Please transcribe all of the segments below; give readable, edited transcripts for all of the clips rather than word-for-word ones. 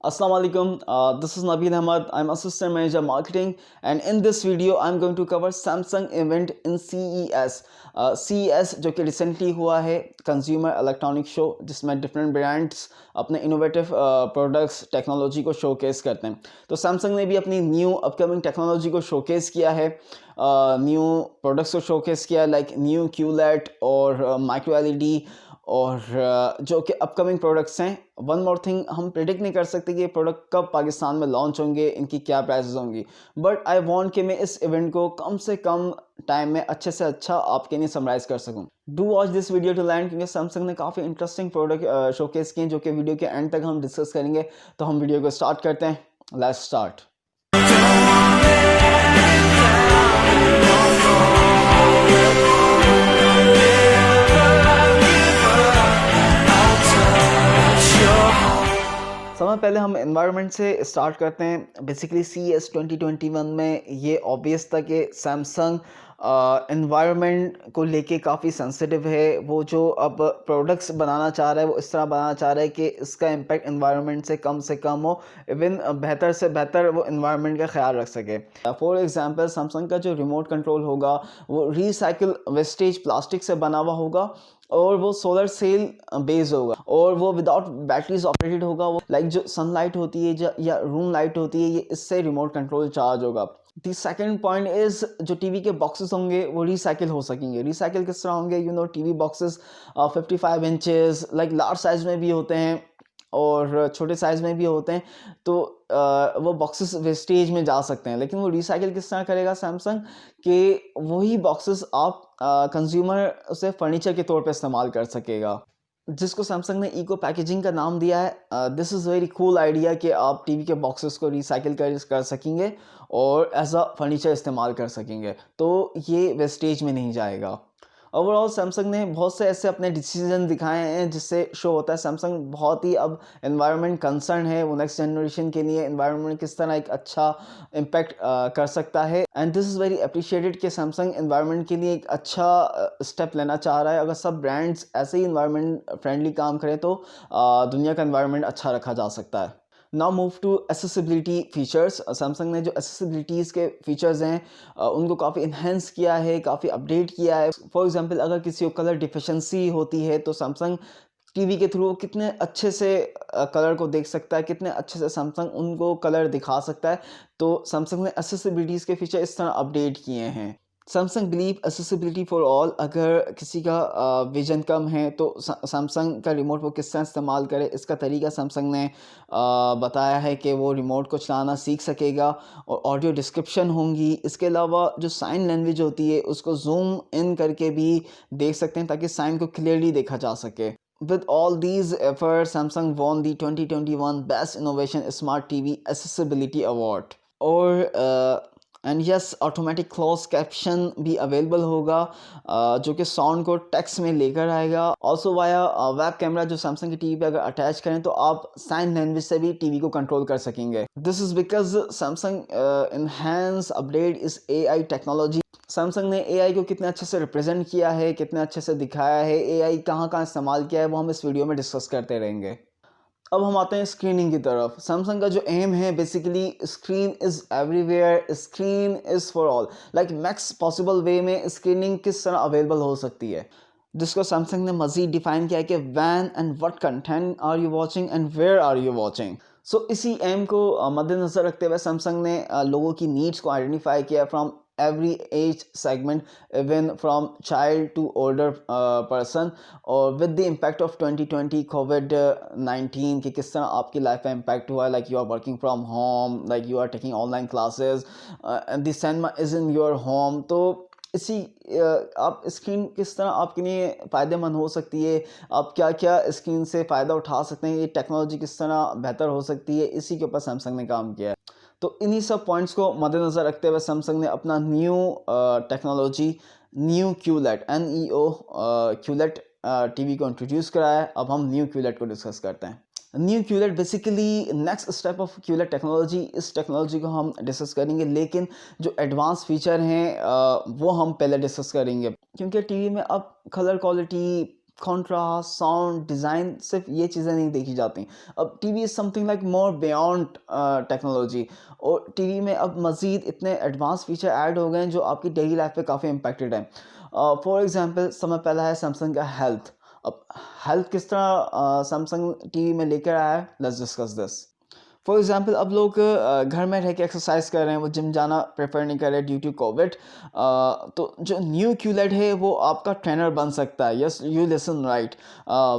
Assalamu alaikum. This is Nabil Ahmad. I'm Assistant Manager Marketing, and in this video, I'm going to cover Samsung event in CES. CES जो कि recently हुआ है consumer electronic show, जिसमें different brands अपने innovative products technology को showcase करते हैं। तो सैमसंग ने भी अपनी न्यू अपकमिंग टेक्नोलॉजी को शोकेस किया है, न्यू प्रोडक्ट्स को शोकेस किया है, लाइक न्यू QLED और माइक्रो LED और जो कि अपकमिंग प्रोडक्ट्स हैं। वन मोर थिंग, हम प्रिडिक्ट नहीं कर सकते कि ये प्रोडक्ट कब पाकिस्तान में लॉन्च होंगे, इनकी क्या प्राइसेस होंगी, बट आई वांट कि मैं इस इवेंट को कम से कम टाइम में अच्छे से अच्छा आपके लिए समराइज़ कर सकूं। Do watch this video till end, क्योंकि सैमसंग ने काफ़ी इंटरेस्टिंग प्रोडक्ट शोकेस किए जो कि वीडियो के एंड तक हम डिस्कस करेंगे। तो हम वीडियो को स्टार्ट करते हैं। Let's start. समय पहले हम एनवायरनमेंट से स्टार्ट करते हैं। बेसिकली CES 2021 में ये ऑब्वियस था कि सैमसंग एनवायरनमेंट को लेके काफ़ी सेंसिटिव है। वो जो अब प्रोडक्ट्स बनाना चाह रहा है वो इस तरह बनाना चाह रहा है कि इसका इम्पैक्ट एनवायरनमेंट से कम हो, इवन बेहतर से बेहतर वो एनवायरनमेंट का ख्याल रख सके। फॉर एग्जांपल, सैमसंग का जो रिमोट कंट्रोल होगा वो रिसाइकिल वेस्टेज प्लास्टिक से बना हुआ होगा और वो सोलर सेल बेस्ड होगा और वो विदाउट बैटरीज ऑपरेटेड होगा। वो लाइक जो सनलाइट होती है या रूम लाइट होती है, ये इससे रिमोट कंट्रोल चार्ज होगा। दी सेकेंड पॉइंट इज़ जो टीवी के बॉक्सेस होंगे वो रिसाइकिल हो सकेंगे। रिसाइकिल किस तरह होंगे? TV boxes 55 inches like large size में भी होते हैं और छोटे साइज़ में भी होते हैं, तो वो बॉक्सेस वेस्टेज में जा सकते हैं। लेकिन वो रिसाइकिल किस तरह करेगा सैमसंग कि वही बॉक्सेस आप कंज्यूमर उसे फर्नीचर के तौर पे इस्तेमाल कर सकेगा, जिसको सैमसंग ने इको पैकेजिंग का नाम दिया है। This is very cool idea कि आप टीवी के बॉक्सेस को रिसाइकिल कर सकेंगे और एज अ फर्नीचर इस्तेमाल कर सकेंगे, तो ये वेस्टेज में नहीं जाएगा। ओवरऑल सैमसंग ने बहुत से ऐसे अपने डिसीजन दिखाए हैं जिससे शो होता है सैमसंग बहुत ही अब एनवायरनमेंट कंसर्न है। वो नेक्स्ट जनरेशन के लिए एनवायरनमेंट किस तरह एक अच्छा इम्पैक्ट कर सकता है, and this is very appreciated कि सैमसंग एनवायरनमेंट के लिए एक अच्छा स्टेप लेना चाह रहा है। अगर सब ब्रांड्स ऐसे ही एनवायरनमेंट फ्रेंडली काम करें तो दुनिया का एनवायरनमेंट अच्छा रखा जा सकता है। Now move to accessibility features. Samsung ने जो एसेसिबिलिटीज़ के फीचर्स हैं उनको काफ़ी इन्हेंस किया है, काफ़ी अपडेट किया है। फॉर एग्जांपल, अगर किसी को कलर डिफिशेंसी होती है तो सैमसंग टीवी के थ्रू कितने अच्छे से कलर को देख सकता है, कितने अच्छे से सैमसंग उनको कलर दिखा सकता है। तो सैमसंग ने एसेसिबिलिटीज़ के फीचर इस तरह अपडेट किए हैं। Samsung believe accessibility for all. अगर किसी का विजन कम है तो सैमसंग का रिमोट वो किस तरह इस्तेमाल करे, इसका तरीका सैमसंग ने बताया है कि वो रिमोट को चलाना सीख सकेगा और ऑडियो डिस्क्रिप्शन होंगी। इसके अलावा जो साइन लैंग्वेज होती है उसको जूम इन करके भी देख सकते हैं ताकि साइन को क्लियरली देखा जा सके। With all these efforts, Samsung won the 2021 Best Innovation Smart TV Accessibility Award। और and yes, automatic close caption भी अवेलेबल होगा जो कि साउंड को टेक्स्ट में लेकर आएगा। ऑल्सो वाया वेब कैमरा जो सैमसंग की टीवी पे अगर अटैच करें तो आप साइन लैंग्वेज से भी टीवी को कंट्रोल कर सकेंगे। This is because Samsung enhance update इस AI टेक्नोलॉजी। सैमसंग ने AI को कितने अच्छे से रिप्रेजेंट किया है, कितने अच्छे से दिखाया है, AI कहाँ कहाँ इस्तेमाल किया है, वो हम इस वीडियो में डिस्कस करते रहेंगे। अब हम आते हैं स्क्रीनिंग की तरफ। सैमसंग का जो एम है basically screen is everywhere, screen is for all, like max possible way में स्क्रीनिंग किस तरह अवेलेबल हो सकती है, जिसको सैमसंग ने मज़ीद डिफ़ाइन किया है कि when and what content are you watching and where are you watching. So इसी एम को मद्देनज़र रखते हुए सैमसंग ने लोगों की नीड्स को आइडेंटिफाई किया from every age segment, even from child to older person, और with the impact of 2020 COVID-19 कि किस तरह आपकी लाइफ में इम्पैक्ट हुआ है, like you are working from home, like you are taking online classes and the cinema is in your home. तो इसी आप स्क्रीन किस तरह आपके लिए फ़ायदेमंद हो सकती है, आप क्या क्या स्क्रीन से फ़ायदा उठा सकते हैं, ये टेक्नोलॉजी किस तरह बेहतर हो सकती है, इसी के ऊपर सैमसंग ने काम किया है। तो इन्हीं सब पॉइंट्स को मद्देनज़र रखते हुए सैमसंग ने अपना new technology new QLED NEO QLED TV को इंट्रोड्यूस कराया है। अब हम न्यू QLED को डिस्कस करते हैं। New QLED basically next step of QLED technology. इस टेक्नोलॉजी को हम डिस्कस करेंगे, लेकिन जो एडवांस फीचर हैं वो हम पहले डिस्कस करेंगे, क्योंकि टीवी में अब colour quality, contrast, sound, design, सिर्फ ये चीज़ें नहीं देखी जाती। अब TV is something like more beyond technology, और टीवी में अब मज़ीद इतने एडवांस फीचर ऐड हो गए हैं जो आपकी डेली लाइफ पे काफ़ी इम्पैक्टेड है। फॉर एग्ज़ाम्पल, समय पहला है सैमसंग का हेल्थ। अब हेल्थ किस तरह सैमसंग टीवी में लेकर आया है, let's discuss this. For example, अब लोग घर में रह के एक्सरसाइज कर रहे हैं, वो जिम जाना प्रेफर नहीं कर रहे ड्यू टू कोविड। तो जो न्यू क्यूलेट है वो आपका ट्रेनर बन सकता है। Yes, you listen right.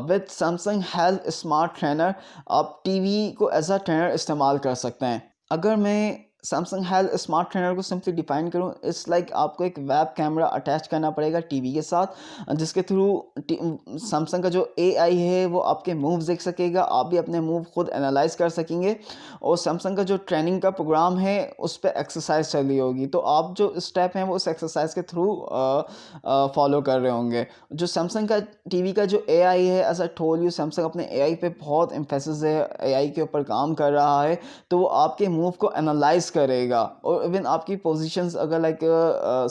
With Samsung health smart trainer आप टीवी को एज अ ट्रेनर इस्तेमाल कर सकते हैं। अगर मैं सैमसंग हेल्थ स्मार्ट ट्रेनर को सिंपली डिफाइन करूँ, इट्स लाइक आपको एक वेब कैमरा अटैच करना पड़ेगा टीवी के साथ, जिसके थ्रू सैमसंग का जो एआई है वो आपके मूव्स देख सकेगा, आप भी अपने मूव खुद एनालाइज कर सकेंगे, और सैमसंग का जो ट्रेनिंग का प्रोग्राम है उस पर एक्सरसाइज चल रही होगी, तो आप जो स्टेप हैं वो उस एक्सरसाइज के थ्रू फॉलो कर रहे होंगे। जो सैमसंग का टीवी का जो एआई है, as I told you, Samsung अपने एआई पे बहुत एम्फेसिस है, एआई के ऊपर काम कर रहा है, तो वो आपके मूव को एनालाइज करेगा, और इवन आपकी पोजीशंस अगर लाइक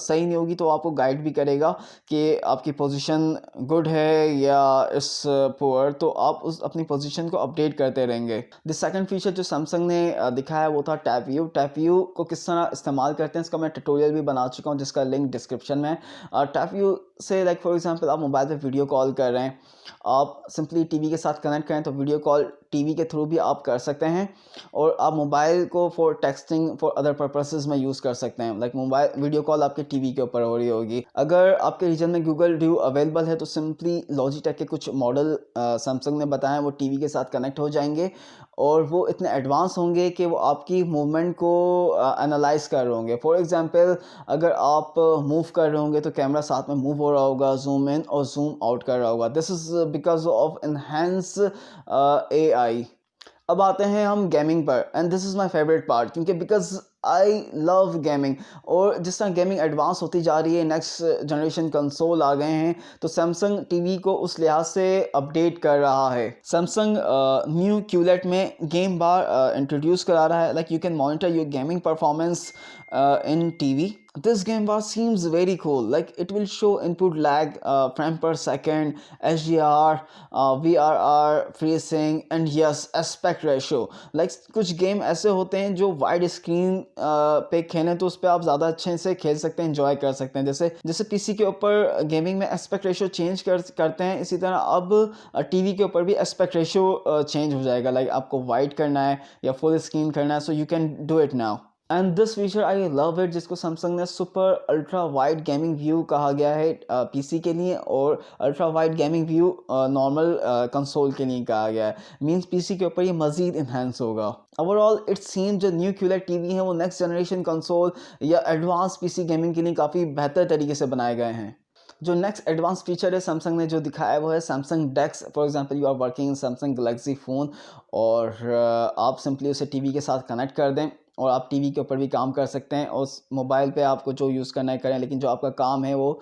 सही नहीं होगी तो आपको गाइड भी करेगा कि आपकी पोजीशन गुड है या इस पुअर, तो आप उस अपनी पोजीशन को अपडेट करते रहेंगे। द सेकंड फीचर जो सैमसंग ने दिखाया वो था टैप व्यू। टैप व्यू को किस तरह इस्तेमाल करते हैं इसका मैं ट्यूटोरियल भी बना चुका हूँ, जिसका लिंक डिस्क्रिप्शन में है। टैप व्यू से लाइक फॉर एग्जांपल आप मोबाइल पे वीडियो कॉल कर रहे हैं, आप सिंपली टीवी के साथ कनेक्ट करें तो वीडियो कॉल टीवी के थ्रू भी आप कर सकते हैं, और आप मोबाइल को for texting for other purposes में यूज़ कर सकते हैं। लाइक मोबाइल वीडियो कॉल आपके टीवी के ऊपर हो रही होगी। अगर आपके रीजन में गूगल ड्यू अवेलेबल है तो सिंपली लॉजिटेक के कुछ मॉडल सैमसंग ने बताए वो टीवी के साथ कनेक्ट हो जाएंगे, और वो इतने एडवांस होंगे कि वो आपकी मूवमेंट को एनालाइज कर रहे होंगे। फॉर एग्जांपल, अगर आप मूव कर रहे होंगे तो कैमरा साथ में मूव हो रहा होगा, जूम इन और जूम आउट कर रहा होगा। This is because of enhance AI. अब आते हैं हम गेमिंग पर, and this is my favourite part, क्योंकि बिकॉज आई लव गेमिंग, और जिस तरह गेमिंग एडवांस होती जा रही है, नेक्स्ट जनरेशन कंसोल आ गए हैं, तो सैमसंग टीवी को उस लिहाज से अपडेट कर रहा है। सैमसंग न्यू क्यूलेट में गेम बार इंट्रोड्यूस करा रहा है, like you can monitor your gaming performance in TV. This game bar seems very cool. Like it will show input lag, frame per second, HDR, VRR, FreeSync, and yes, aspect ratio. Like कुछ game ऐसे होते हैं जो wide screen पे खेलें तो उस पर आप ज़्यादा अच्छे से खेल सकते हैं, इंजॉय कर सकते हैं। जैसे जैसे पीसी के ऊपर गेमिंग में एस्पेक्ट रेशियो चेंज करते हैं, इसी तरह अब टीवी के ऊपर भी एस्पेक्ट रेशियो चेंज हो जाएगा। लाइक आपको वाइड करना है या फुल स्क्रीन करना है, so you can do it now. And this feature I love it, जिसको सैमसंग ने super ultra wide gaming view कहा गया है पीसी के लिए, और ultra wide gaming view normal console के लिए कहा गया है। मींस पीसी के ऊपर ये मज़ीद इन्हेंस होगा। ओवरऑल इट सीम जो न्यू क्यूलेट टीवी हैं वो नेक्स्ट जनरेशन कंसोल या एडवांस पीसी गेमिंग के लिए काफ़ी बेहतर तरीके से बनाए गए हैं। जो नेक्स्ट एडवांस फीचर है सैमसंग ने जो दिखाया है वो है Samsung DeX. For example, you are working in Samsung Galaxy phone, और आप सिंपली उसे टीवी के साथ कनेक्ट कर दें और आप टीवी के ऊपर भी काम कर सकते हैं। और मोबाइल पे आपको जो यूज़ करना है करें, लेकिन जो आपका काम है वो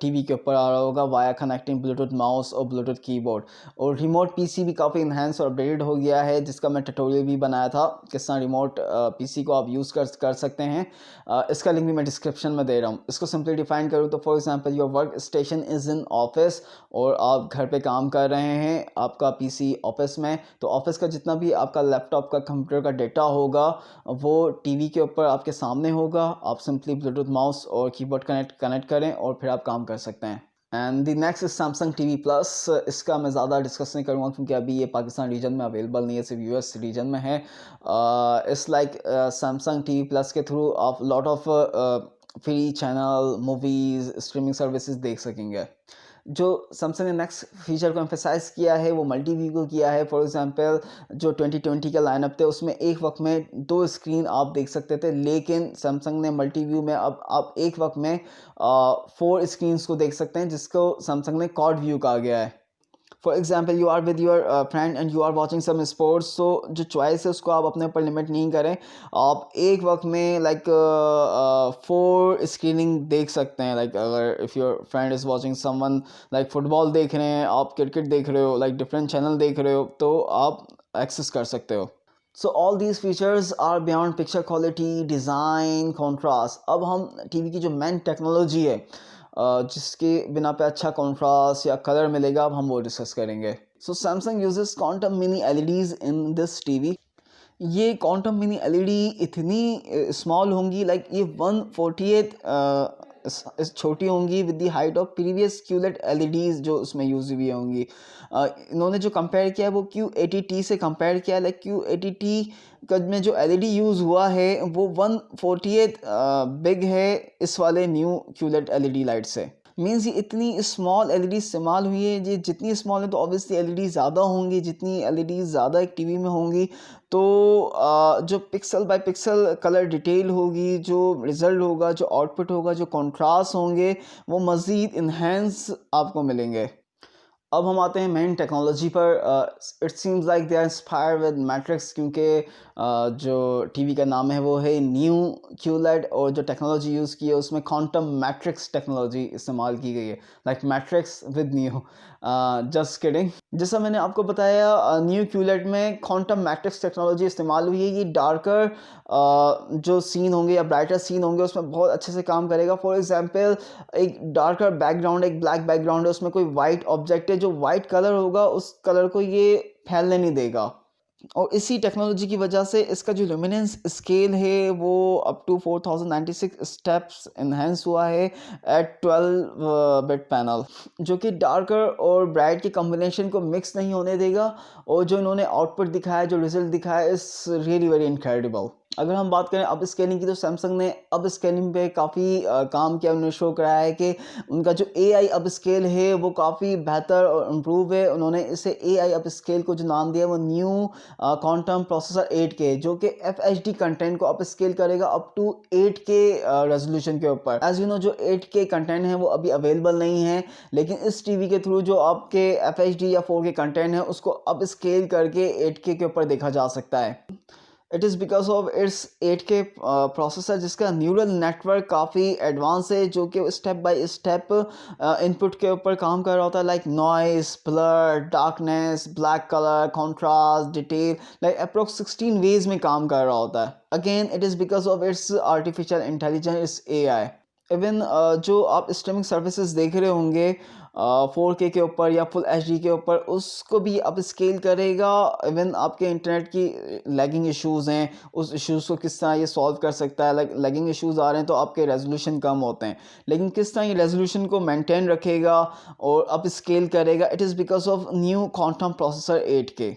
टीवी के ऊपर आ रहा होगा वाया कनेक्टिंग ब्लूटूथ माउस और ब्लूटूथ कीबोर्ड। और रिमोट पीसी भी काफ़ी इन्हेंस और अपडेटेड हो गया है, जिसका मैं ट्यूटोरियल भी बनाया था किस तरह रिमोट पीसी को आप यूज़ कर सकते हैं। इसका लिंक भी मैं डिस्क्रिप्शन में दे रहा हूँ। इसको सिंपली डिफाइन करूँ तो for example, your work station is in office, और आप घर पे काम कर रहे हैं, आपका पीसी ऑफिस में, तो ऑफिस का जितना भी आपका लैपटॉप का कंप्यूटर का डेटा होगा वो टीवी के ऊपर आपके सामने होगा। आप सिंपली ब्लूटूथ माउस और कीबोर्ड कनेक्ट करें और फिर आप काम कर सकते हैं। And the next is Samsung TV plus. इसका मैं ज़्यादा डिस्कस नहीं करूँगा क्योंकि अभी ये पाकिस्तान रीजन में अवेलेबल नहीं है, सिर्फ यूएस रीजन में है। It's like Samsung TV plus के थ्रू आप lot of free channel, movies, streaming services देख सकेंगे। जो सैमसंग ने नेक्स्ट फीचर को एम्फेसाइज़ किया है वो मल्टी व्यू को किया है। फॉर एग्जांपल, जो 2020 का लाइनअप थे उसमें एक वक्त में 2 स्क्रीन आप देख सकते थे, लेकिन सैमसंग ने मल्टी व्यू में अब आप एक वक्त में 4 स्क्रीन्स को देख सकते हैं, जिसको सैमसंग ने क्वाड व्यू कहा गया है। For example, you are with your friend and you are watching some sports, so जो चॉइस है उसको आप अपने ऊपर लिमिट नहीं करें, आप एक वक्त में लाइक 4 स्क्रीनिंग देख सकते हैं। लाइक अगर if your friend is watching someone, like football देख रहे हैं, आप क्रिकेट देख रहे हो, लाइक डिफरेंट चैनल देख रहे हो, तो आप एक्सेस कर सकते हो। So all these features are beyond picture quality, design, contrast. अब हम टीवी की जो मेन टेक्नोलॉजी है जिसके बिना पे अच्छा कॉन्ट्रास्ट या कलर मिलेगा, अब हम वो डिस्कस करेंगे। सो Samsung uses quantum mini LEDs in this TV. ये क्वांटम मिनी एलईडी इतनी स्मॉल होंगी, लाइक ये 1/48 छोटी होंगी with the height of previous culotte LEDs जो उसमें यूज हुई होंगी। इन्होंने जो कंपेयर किया है वो Q80T से कंपेयर किया है। लाइक Q80T का में जो एलईडी यूज़ हुआ है वो 1/48 बिग है इस वाले न्यू क्यूलेट एलईडी लाइट से। मीन्स ये इतनी स्मॉल एलईडी इस्तेमाल हुई है। ये जितनी स्मॉल है तो ऑब्वियसली एलईडी ज़्यादा होंगी, जितनी एलईडी ज़्यादा एक टीवी में होंगी तो जो pixel by pixel colour detail होगी, जो रिज़ल्ट होगा, जो आउटपुट होगा, जो कॉन्ट्रास्ट होंगे, वो मज़ीद इन्हेंस आपको मिलेंगे। अब हम आते हैं मेन टेक्नोलॉजी पर। It seems like they are inspired with Matrix, क्योंकि जो टीवी का नाम है वो है न्यू क्यूलेट और जो टेक्नोलॉजी यूज़ की है उसमें क्वांटम मैट्रिक्स टेक्नोलॉजी इस्तेमाल की गई है। Like matrix with new, just kidding. जैसा मैंने आपको बताया न्यू क्यूलेट में क्वांटम मैट्रिक्स टेक्नोलॉजी इस्तेमाल हुई है। ये डार्कर जो सीन होंगे या ब्राइटर सीन होंगे उसमें बहुत अच्छे से काम करेगा। फॉर एग्जांपल एक डार्कर बैकग्राउंड, एक ब्लैक बैकग्राउंड है, उसमें कोई वाइट ऑब्जेक्ट है, जो वाइट कलर होगा उस कलर को ये फैलने नहीं देगा। और इसी टेक्नोलॉजी की वजह से इसका जो ल्यूमिनेंस स्केल है वो अप टू 4096 स्टेप्स इन्हेंस हुआ है एट 12 बिट पैनल, जो कि डार्कर और ब्राइट के कॉम्बिनेशन को मिक्स नहीं होने देगा। और जो इन्होंने आउटपुट दिखाया, जो रिजल्ट दिखाया, इज़ रियली वेरी इनक्रेडिबल। अगर हम बात करें अब स्केलिंग की तो सैमसंग ने अब स्केलिंग पे काफ़ी काम किया। उन्होंने शो कराया है कि उनका जो AI अब स्केल है वो काफ़ी बेहतर और इम्प्रूव है। उन्होंने इसे AI अब स्केल को जो नाम दिया वो न्यू क्वांटम प्रोसेसर 8K, जो कि FHD कंटेंट को अप स्केल करेगा अप टू 8K रेजोल्यूशन के ऊपर। एज यू नो जो 8K कंटेंट है वो अभी अवेलेबल नहीं है, लेकिन इस टीवी के थ्रू जो आपके FHD या 4K कंटेंट है उसको अप स्केल करके 8K के ऊपर देखा जा सकता है। It is because of it's 8K processor, जिसका न्यूरल नेटवर्क काफ़ी एडवांस है, जो कि स्टेप बाय स्टेप इनपुट के ऊपर काम कर रहा होता है। Like noise, blur, darkness, black colour, contrast, detail, like approx 16 ways में काम कर रहा होता है। Again it is because of its artificial intelligence, AI। Even जो आप स्ट्रीमिंग सर्विसेज देख रहे होंगे 4K के ऊपर या फुल HD के ऊपर, उसको भी अप स्केल करेगा। इवन आपके इंटरनेट की लैगिंग इश्यूज़ हैं, उस इश्यूज़ को किस तरह ये सॉल्व कर सकता है। लाइक लैगिंग इश्यूज़ आ रहे हैं तो आपके रेजोल्यूशन कम होते हैं, लेकिन किस तरह ये रेजोल्यूशन को मेंटेन रखेगा और अप स्केल करेगा, it is because of new quantum processor 8K।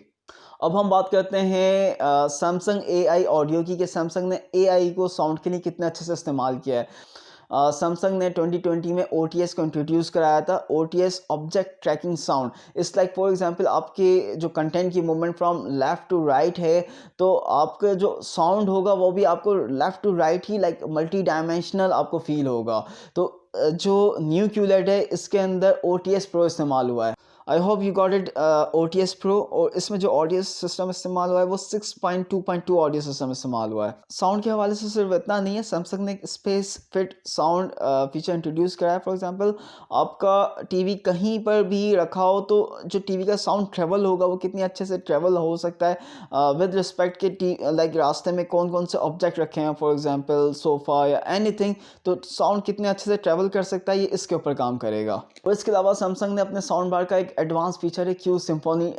अब हम बात करते हैं सैमसंग AI ऑडियो की, कि सैमसंग ने AI को साउंड के लिए कितने अच्छे से इस्तेमाल किया है। सैमसंग ने 2020 में OTS को इंट्रोड्यूस कराया था। OTS object tracking sound. It's like for example आपके जो कंटेंट की movement from left to right है, तो आपका जो साउंड होगा वो भी आपको लेफ़्ट टू राइट ही लाइक मल्टी डायमेंशनल आपको फील होगा। तो जो न्यू क्यूलेट है इसके अंदर OTS प्रो इस्तेमाल हुआ है। I hope you got it. OTS pro, और इसमें जो ऑडियो सिस्टम इस्तेमाल हुआ है वो 6.2.2 ऑडियो सिस्टम इस्तेमाल हुआ है। साउंड के हवाले से सिर्फ इतना नहीं है, सैमसंग ने space fit sound feature introduce करा है। फॉर एग्जांपल आपका टीवी कहीं पर भी रखा हो तो जो टीवी का साउंड ट्रेवल होगा वो कितनी अच्छे से ट्रेवल हो सकता है विद रिस्पेक्ट के लाइक रास्ते में कौन कौन से ऑब्जेक्ट रखे हैं, फॉर एग्जांपल सोफ़ा या एनीथिंग, तो साउंड कितने अच्छे से ट्रेवल कर सकता है, ये इसके ऊपर काम करेगा। और इसके अलावा सैमसंग ने अपने साउंड बार का एक एडवांस फीचर है Q सिम्फोनी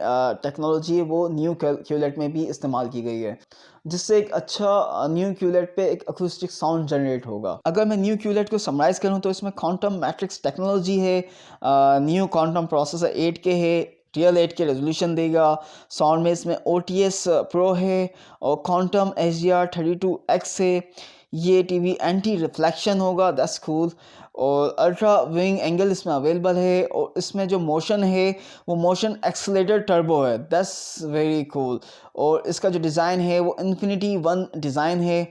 टेक्नोलॉजी है, वो न्यू क्यूलेट में भी इस्तेमाल की गई है, जिससे एक अच्छा न्यू क्यूलेट पे एक अकूस्टिक साउंड जनरेट होगा। अगर मैं न्यू क्यूलेट को समराइज़ करूं तो इसमें क्वांटम मैट्रिक्स टेक्नोलॉजी है, न्यू क्वांटम प्रोसेसर 8K है, रियल 8K रेजोल्यूशन देगा। साउंड में इसमें OTS प्रो है और क्वांटम HDR 32X है। ये टीवी एंटी रिफ्लेक्शन होगा, दैट्स कूल। और अल्ट्रा विंग एंगल इसमें अवेलेबल है, और इसमें जो मोशन है वो मोशन एक्सेलेटर टर्बो है, दैट्स वेरी कूल। और इसका जो डिज़ाइन है वो इन्फिनिटी 1 डिज़ाइन है,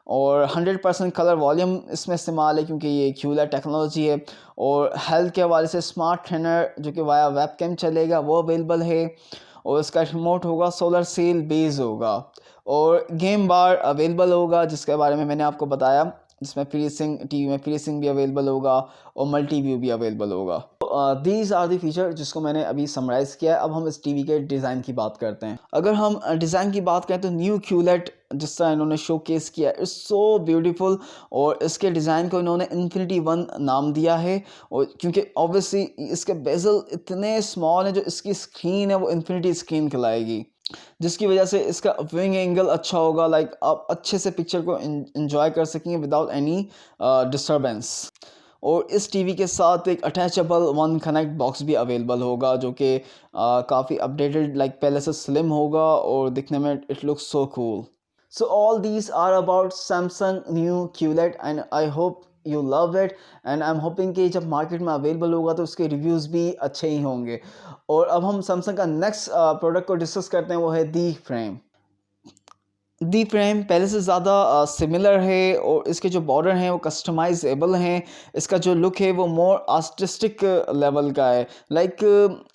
और 100% कलर वॉल्यूम इसमें इस्तेमाल है क्योंकि ये क्यूलर टेक्नोलॉजी है। और हेल्थ के हवाले से स्मार्ट ट्रेनर जो कि वाया वेबकैम चलेगा वो अवेलेबल है, और इसका रिमोट होगा सोलर सेल बेस होगा, और गेम बार अवेलेबल होगा जिसके बारे में मैंने आपको बताया। जिसमें FreeSync, टीवी में FreeSync भी अवेलेबल होगा और मल्टी व्यू भी अवेलेबल होगा। दीज आर दी फीचर जिसको मैंने अभी समराइज़ किया है। अब हम इस टीवी के डिज़ाइन की बात करते हैं। अगर हम डिज़ाइन की बात करें तो न्यू QLED जिस तरह इन्होंने शोकेस किया इट्स सो ब्यूटीफुल, और इसके डिज़ाइन को इन्होंने इन्फिनिटी 1 नाम दिया है, और क्योंकि ऑब्वियसली इसके बेजल इतने स्मॉल हैं, जो इसकी स्क्रीन है वो इन्फिनिटी स्क्रीन कहलाएगी, जिसकी वजह से इसका विंग एंगल अच्छा होगा, लाइक आप अच्छे से पिक्चर को इंजॉय कर सकेंगे विदाउट एनी डिस्टर्बेंस। और इस टीवी के साथ एक अटैचेबल वन कनेक्ट बॉक्स भी अवेलेबल होगा, जो कि काफ़ी अपडेटेड, लाइक पहले से स्लिम होगा और दिखने में it looks so cool. So all these are about Samsung new QLED and I hope you love it, and I'm hoping कि जब मार्केट में अवेलेबल होगा तो उसके रिव्यूज़ भी अच्छे ही होंगे। और अब हम Samsung का नेक्स्ट प्रोडक्ट को डिस्कस करते हैं, वो है दी फ्रेम। दी फ्रेम पहले से ज़्यादा सिमिलर है, और इसके जो बॉर्डर हैं वो कस्टमाइजेबल हैं। इसका जो लुक है वो मोर आर्टिस्टिक लेवल का है, like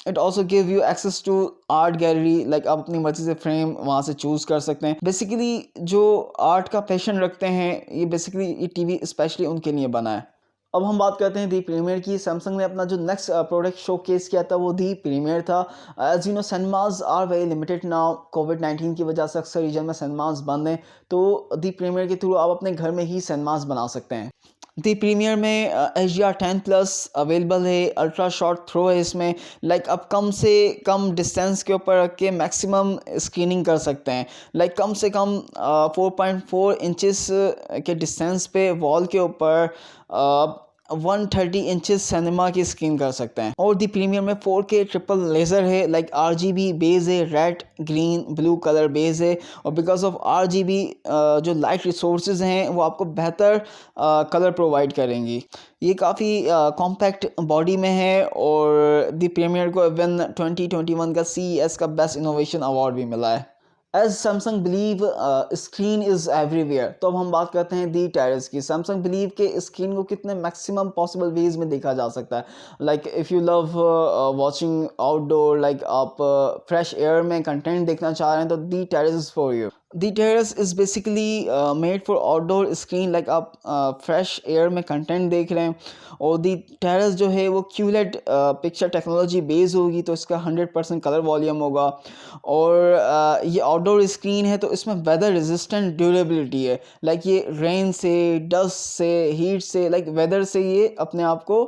it also give you access to art gallery, like आप अपनी मर्ज़ी से फ्रेम वहाँ से चूज़ कर सकते हैं। बेसिकली जो आर्ट का पैशन रखते हैं, ये बेसिकली ये टीवी स्पेशली उनके लिए बना है। अब हम बात करते हैं दी प्रीमियर की। सैमसंग ने अपना जो नेक्स्ट प्रोडक्ट शोकेस किया था वो दी प्रीमियर था। As you know cinemas are very limited now, कोविड-19 की वजह से अक्सर रीजन में सिनेमाज बंद हैं, तो दी प्रीमियर के थ्रू आप अपने घर में ही सिनेमाज बना सकते हैं। दी प्रीमियर में HDR10+ अवेलेबल है, अल्ट्रा शॉर्ट थ्रो है इसमें, लाइक आप कम से कम डिस्टेंस के ऊपर रख के मैक्सिमम स्क्रीनिंग कर सकते हैं, लाइक कम से कम 4.4 इंचेस के डिस्टेंस पे वॉल के ऊपर 130 इंचेस सिनेमा की स्क्रीन कर सकते हैं। और दी प्रीमियर में 4K ट्रिपल लेज़र है, लाइक RGB बेस है, red green blue colour base है, और बिकॉज ऑफ RGB जो लाइट रिसोर्सेज हैं वो आपको बेहतर कलर प्रोवाइड करेंगी। ये काफ़ी कॉम्पैक्ट बॉडी में है, और दी प्रीमियर को इवन 2021 का CES का बेस्ट इनोवेशन अवार्ड भी मिला है। As Samsung believe screen is everywhere. तो अब हम बात करते हैं दी टेरेस की। सैमसंग बिलीव के स्क्रीन को कितने मैक्सिमम पॉसिबल वेज में देखा जा सकता है, like if you love watching outdoor, like आप फ्रेश एयर में कंटेंट देखना चाह रहे हैं, तो the terrace is for you. The terrace is basically made for outdoor screen, like आप फ्रेश एयर में कंटेंट देख रहे हैं, और दी टेरेस जो है वो QLED पिक्चर टेक्नोलॉजी बेस होगी, तो इसका 100% कलर वॉल्यूम होगा, और ये आउटडोर स्क्रीन है तो इसमें वेदर रेजिस्टेंट ड्यूरेबिलिटी है, लाइक ये रेन से, डस्ट से, हीट से, लाइक वेदर से ये अपने आप को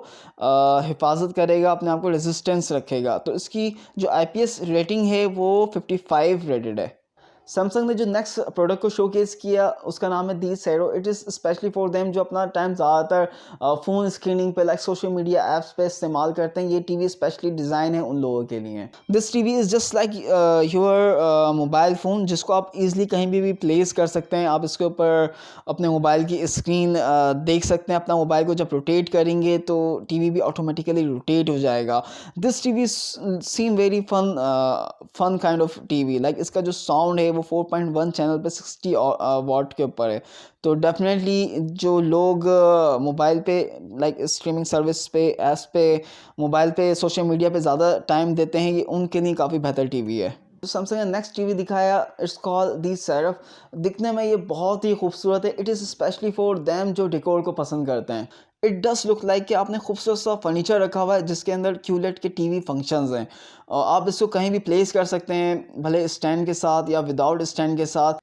हिफाजत करेगा, अपने आप को रेजिस्टेंस रखेगा। तो इसकी जो IPS रेटिंग है वो 55 रेटेड है। सैमसंग ने जो नेक्स्ट प्रोडक्ट को शोकेस किया उसका नाम है दी सेरो। It is specially for them जो अपना टाइम ज़्यादातर फ़ोन स्क्रीनिंग पे, लाइक सोशल मीडिया ऐप्स पे इस्तेमाल करते हैं। ये टीवी स्पेशली डिज़ाइन है उन लोगों के लिए। This TV is just like your mobile phone, जिसको आप इजीली कहीं भी प्लेस कर सकते हैं। आप इसके ऊपर अपने मोबाइल की स्क्रीन देख सकते हैं। अपना मोबाइल को जब रोटेट करेंगे तो टीवी भी ऑटोमेटिकली रोटेट हो जाएगा। This TV seem very fun kind of TV, like इसका जो साउंड है वो 4.1 चैनल पे 60 वाट के ऊपर है। तो डेफिनेटली जो लोग मोबाइल पे, लाइक स्ट्रीमिंग सर्विस पे, ऐप्स पे, मोबाइल पे, सोशल मीडिया पे ज़्यादा टाइम देते हैं, ये उनके लिए काफ़ी बेहतर टीवी है। तो सैमसंग ने नेक्स्ट टीवी दिखाया, इट्स कॉल्ड दी सेरफ। दिखने में ये बहुत ही खूबसूरत है। It is specially for them जो डेकोर को पसंद करते हैं। इट डस्ट लुक लाइक कि आपने खूबसूरत सा फर्नीचर रखा हुआ है जिसके अंदर QLED के टीवी फंक्शंस हैं, और आप इसको कहीं भी प्लेस कर सकते हैं, भले स्टैंड के साथ या विदाउट स्टैंड के साथ।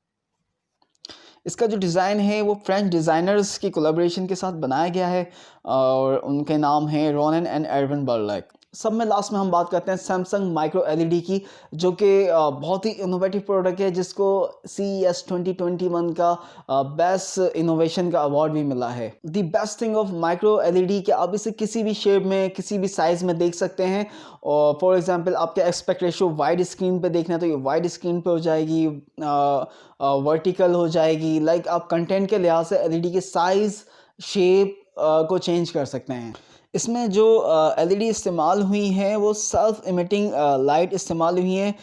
इसका जो डिज़ाइन है वो फ्रेंच डिज़ाइनर्स की कोलैबोरेशन के साथ बनाया गया है, और उनके नाम हैं रोनन एंड एरविन बर्लैक। सब में लास्ट में हम बात करते हैं सैमसंग माइक्रो LED की, जो कि बहुत ही इनोवेटिव प्रोडक्ट है, जिसको CES 2021 का बेस्ट इनोवेशन का अवार्ड भी मिला है। The best thing of micro LED कि आप इसे किसी भी शेप में, किसी भी साइज़ में देख सकते हैं। और फॉर एग्जांपल आपके एस्पेक्ट रेशियो वाइड स्क्रीन पे देखना है तो ये वाइड स्क्रीन पे हो जाएगी, वर्टिकल हो जाएगी, लाइक आप कंटेंट के लिहाज से LED के साइज़, शेप को चेंज कर सकते हैं। इसमें जो एलईडी इस्तेमाल हुई हैं वो सेल्फ इमिटिंग लाइट इस्तेमाल हुई हैं।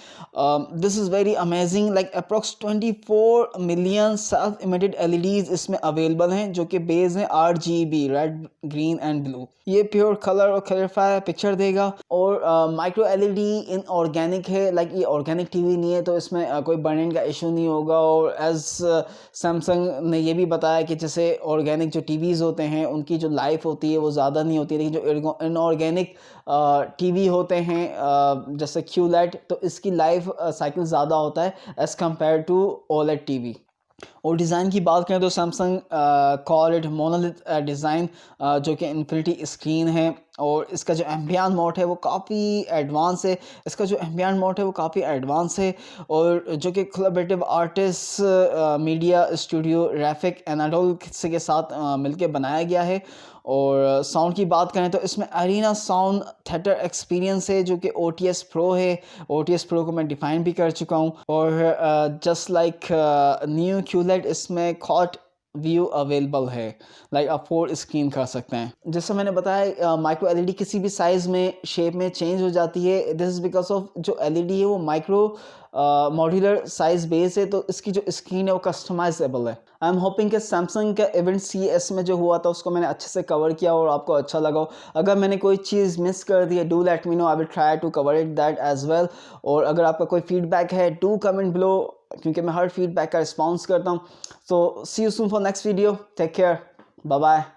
This is very amazing, like approx 24 million self emitted LEDs इसमें अवेलेबल हैं, जो कि बेस हैं RGB, red green and blue. ये प्योर कलर और क्लैरिफाई पिक्चर देगा। और माइक्रो एलईडी इन ऑर्गेनिक है, लाइक ये ऑर्गेनिक टीवी नहीं है, तो इसमें कोई बर्निंग का इशू नहीं होगा। और एज सैमसंग ने ये भी बताया कि जैसे ऑर्गेनिक जो टीवीज़ होते हैं उनकी जो लाइफ होती है वो ज़्यादा नहीं होती है, लेकिन जो इनऑर्गेनिक टीवी होते हैं जैसे क्यूलेट, तो इसकी लाइफ साइकिल ज़्यादा होता है as compare to OLED TV. और डिज़ाइन की बात करें तो Samsung call it monolith design, जो कि इन्फिनिटी स्क्रीन है। और इसका जो एम्बियंट मोड है वो काफ़ी एडवांस है। और जो कि कोलैबोरेटिव आर्टिस्ट मीडिया स्टूडियो रैफिक एनाडोल के साथ मिलके बनाया गया है। और साउंड की बात करें तो इसमें अरीना साउंड थिएटर एक्सपीरियंस है, जो कि OTS प्रो है। OTS प्रो को मैं डिफ़ाइन भी कर चुका हूँ। और जस्ट लाइक न्यू क्यूलेट इसमें कॉट व्यू अवेलेबल है, लाइक आप 4 स्क्रीन कर सकते हैं। जैसे मैंने बताया माइक्रो एलईडी किसी भी साइज़ में शेप में चेंज हो जाती है। दिस इज़ बिकॉज ऑफ जो एलईडी है वो माइक्रो मॉड्यूलर साइज़ बेस है, तो इसकी जो स्क्रीन है वो कस्टमाइजेबल है। आई एम होपिंग कि सैमसंग का इवेंट CES में जो हुआ था उसको मैंने अच्छे से कवर किया और आपको अच्छा लगा हो। अगर मैंने कोई चीज़ मिस कर दी है, do let me know, I will try to cover it that as well. और अगर आपका कोई फीडबैक है, डू कमेंट बिलो, क्योंकि मैं हर फीडबैक का रिस्पॉन्स करता हूँ। So see you soon for next video, take care, bye bye.